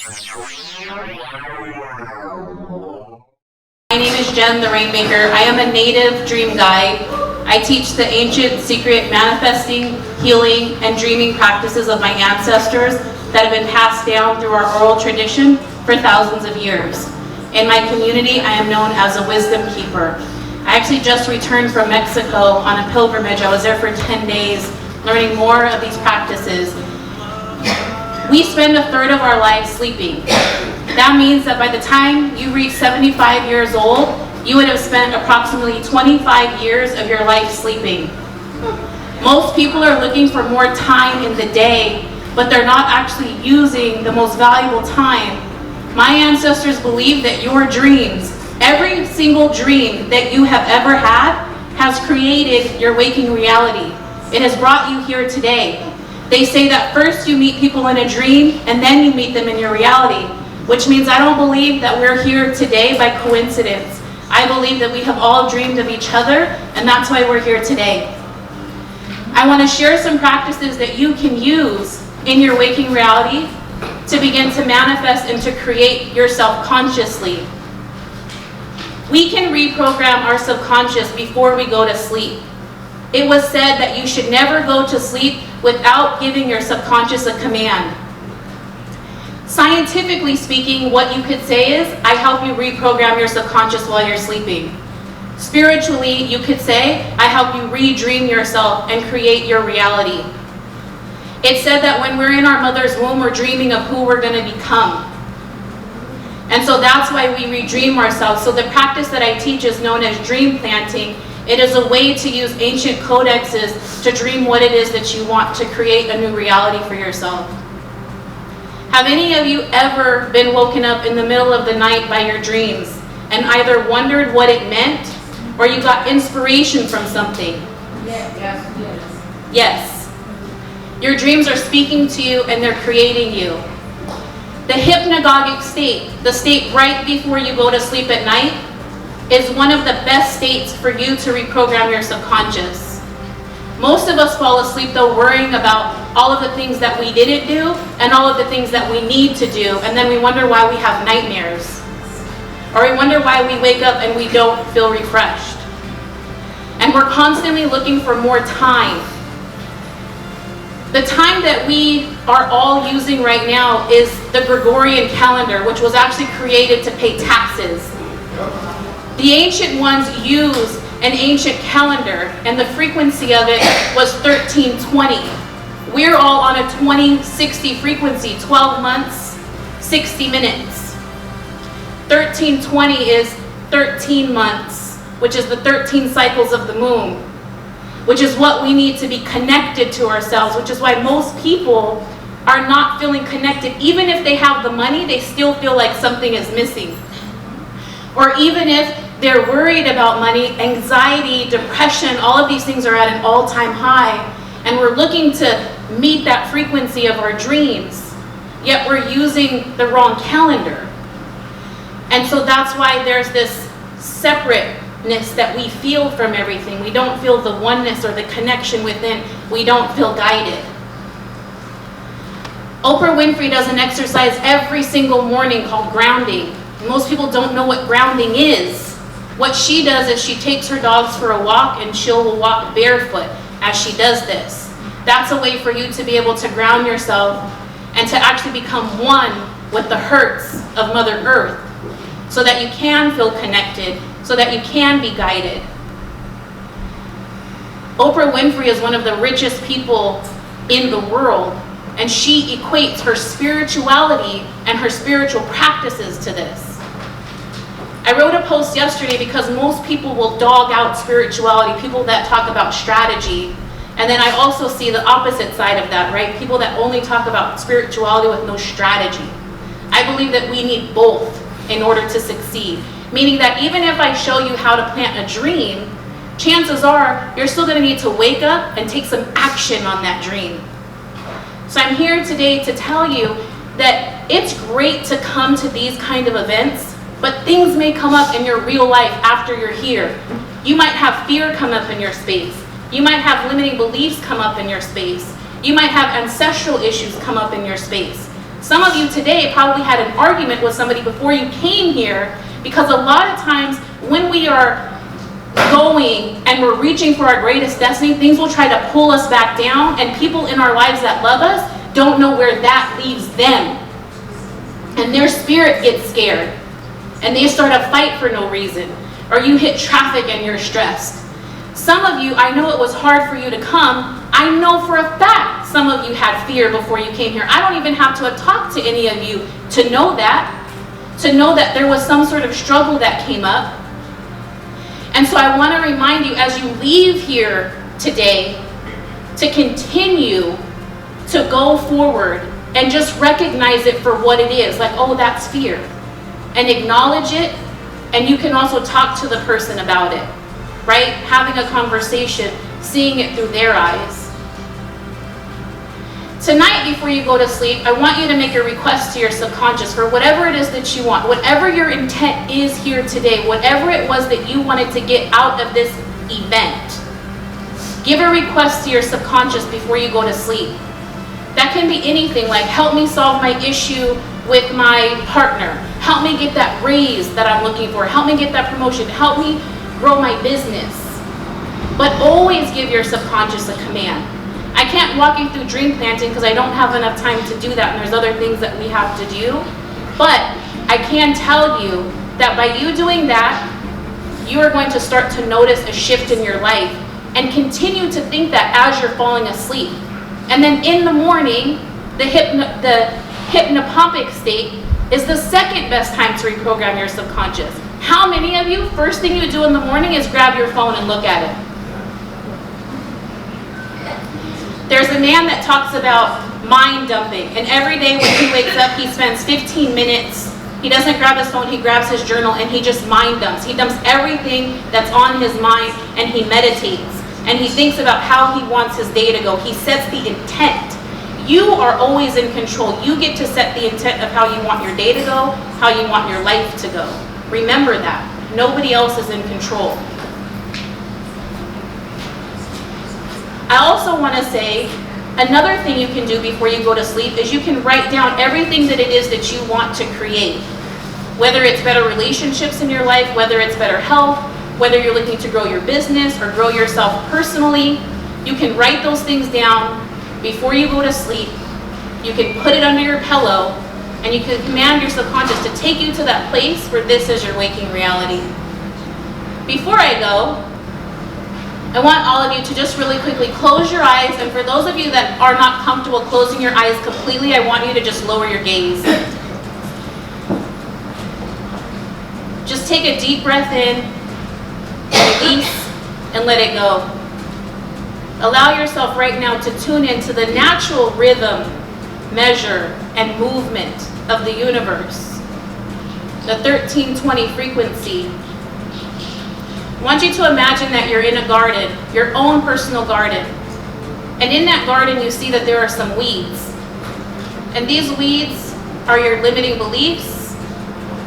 My name is Jen The Rainmaker. I am a native dream guide. I teach the ancient secret manifesting, healing, and dreaming practices of my ancestors that have been passed down through our oral tradition for thousands of years. In my community, I am known as a wisdom keeper. I actually just returned from Mexico on a pilgrimage. I was there for 10 days learning more of these practices. We spend a third of our lives sleeping. That means that by the time you reach 75 years old, you would have spent approximately 25 years of your life sleeping. Most people are looking for more time in the day, but they're not actually using the most valuable time. My ancestors believe that your dreams, every single dream that you have ever had, has created your waking reality. It has brought you here today. They say that first you meet people in a dream, and then you meet them in your reality, which means I don't believe that we're here today by coincidence. I believe that we have all dreamed of each other, and that's why we're here today. I want to share some practices that you can use in your waking reality to begin to manifest and to create yourself consciously. We can reprogram our subconscious before we go to sleep. It was said that you should never go to sleep without giving your subconscious a command. Scientifically speaking, what you could say is, I help you reprogram your subconscious while you're sleeping. Spiritually, you could say, I help you redream yourself and create your reality. It's said that when we're in our mother's womb, we're dreaming of who we're going to become. And so that's why we redream ourselves. So the practice that I teach is known as dream planting. It is a way to use ancient codexes to dream what it is that you want to create a new reality for yourself. Have any of you ever been woken up in the middle of the night by your dreams and either wondered what it meant or you got inspiration from something? Yes. Your dreams are speaking to you and they're creating you. The hypnagogic state, the state right before you go to sleep at night, is one of the best states for you to reprogram your subconscious. Most of us fall asleep though worrying about all of the things that we didn't do and all of the things that we need to do, and then we wonder why we have nightmares. Or we wonder why we wake up and we don't feel refreshed. And we're constantly looking for more time. The time that we are all using right now is the Gregorian calendar, which was actually created to pay taxes. The ancient ones used an ancient calendar, and the frequency of it was 1320. We're all on a 2060 frequency, 12 months, 60 minutes. 1320 is 13 months, which is the 13 cycles of the moon, which is what we need to be connected to ourselves, which is why most people are not feeling connected. Even if they have the money, they still feel like something is missing. Or even if they're worried about money, anxiety, depression, all of these things are at an all-time high, and we're looking to meet that frequency of our dreams, yet we're using the wrong calendar. And so that's why there's this separateness that we feel from everything. We don't feel the oneness or the connection within. We don't feel guided. Oprah Winfrey does an exercise every single morning called grounding. Most people don't know what grounding is. What she does is she takes her dogs for a walk, and she'll walk barefoot as she does this. That's a way for you to be able to ground yourself and to actually become one with the hurts of Mother Earth, so that you can feel connected, so that you can be guided. Oprah Winfrey is one of the richest people in the world, and she equates her spirituality and her spiritual practices to this. I wrote a post yesterday because most people will dog out spirituality, people that talk about strategy. And then I also see the opposite side of that, right? People that only talk about spirituality with no strategy. I believe that we need both in order to succeed. Meaning that even if I show you how to plant a dream, chances are you're still going to need to wake up and take some action on that dream. So I'm here today to tell you that it's great to come to these kind of events, but things may come up in your real life after you're here. You might have fear come up in your space. You might have limiting beliefs come up in your space. You might have ancestral issues come up in your space. Some of you today probably had an argument with somebody before you came here, because a lot of times when we are going and we're reaching for our greatest destiny, things will try to pull us back down, and people in our lives that love us don't know where that leaves them. And their spirit gets scared, and they start a fight for no reason. Or you hit traffic and you're stressed. Some of you, I know it was hard for you to come. I know for a fact some of you had fear before you came here. I don't even have to have talked to any of you to know that there was some sort of struggle that came up. And so I want to remind you, as you leave here today, to continue to go forward and just recognize it for what it is. Like, oh, that's fear. And acknowledge it. And you can also talk to the person about it, right? Having a conversation, seeing it through their eyes. Tonight, before you go to sleep, I want you to make a request to your subconscious for whatever it is that you want, whatever your intent is here today, whatever it was that you wanted to get out of this event. Give a request to your subconscious before you go to sleep. That can be anything, like, help me solve my issue with my partner. Help me get that raise that I'm looking for. Help me get that promotion. Help me grow my business. But always give your subconscious a command. I can't walk you through dream planting because I don't have enough time to do that, and there's other things that we have to do. But I can tell you that by you doing that, you are going to start to notice a shift in your life, and continue to think that as you're falling asleep. And then in the morning, the hypnopompic state is the second best time to reprogram your subconscious. How many of you, first thing you do in the morning is grab your phone and look at it? There's a man that talks about mind dumping, and every day when he wakes up, he spends 15 minutes. He doesn't grab his phone, he grabs his journal, and he just mind dumps. He dumps everything that's on his mind, and he meditates. And he thinks about how he wants his day to go. He sets the intent. You are always in control. You get to set the intent of how you want your day to go, how you want your life to go. Remember that. Nobody else is in control. I also want to say, another thing you can do before you go to sleep is you can write down everything that it is that you want to create. Whether it's better relationships in your life, whether it's better health, whether you're looking to grow your business or grow yourself personally, you can write those things down before you go to sleep. You can put it under your pillow, and you can command your subconscious to take you to that place where this is your waking reality. Before I go, I want all of you to just really quickly close your eyes, and for those of you that are not comfortable closing your eyes completely, I want you to just lower your gaze. Just take a deep breath in, release, and let it go. Allow yourself right now to tune into the natural rhythm, measure, and movement of the universe. The 1320 frequency. I want you to imagine that you're in a garden, your own personal garden. And in that garden you see that there are some weeds. And these weeds are your limiting beliefs,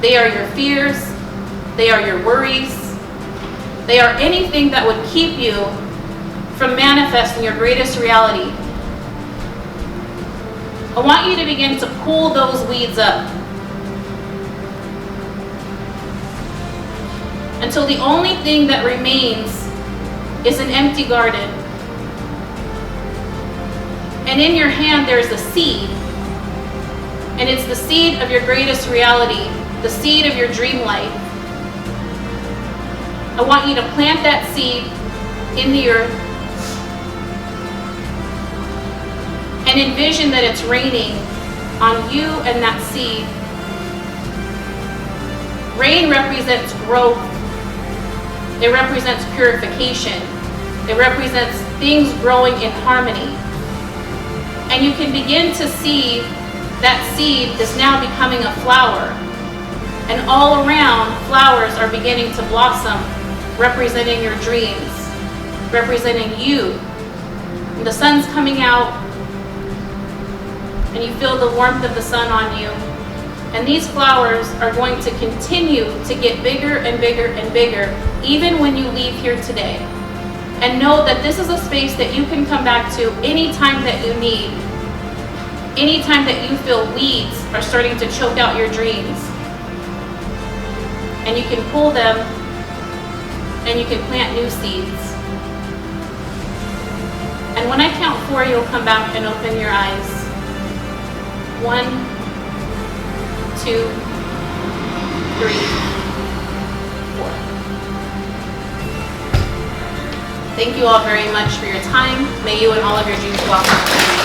they are your fears, they are your worries, they are anything that would keep you from manifesting your greatest reality. I want you to begin to pull those weeds up until the only thing that remains is an empty garden. And in your hand there's a seed, and it's the seed of your greatest reality, the seed of your dream life. I want you to plant that seed in the earth and envision that it's raining on you and that seed. Rain represents growth. It represents purification. It represents things growing in harmony. And you can begin to see that seed is now becoming a flower. And all around, flowers are beginning to blossom, representing your dreams, representing you. And the sun's coming out, and you feel the warmth of the sun on you. And these flowers are going to continue to get bigger and bigger and bigger, even when you leave here today. And know that this is a space that you can come back to anytime that you need. Anytime that you feel weeds are starting to choke out your dreams, and you can pull them and you can plant new seeds. And when I count 4, you'll come back and open your eyes. 1, 2, 3, 4. Thank you all very much for your time. May you and all of your dreams walk.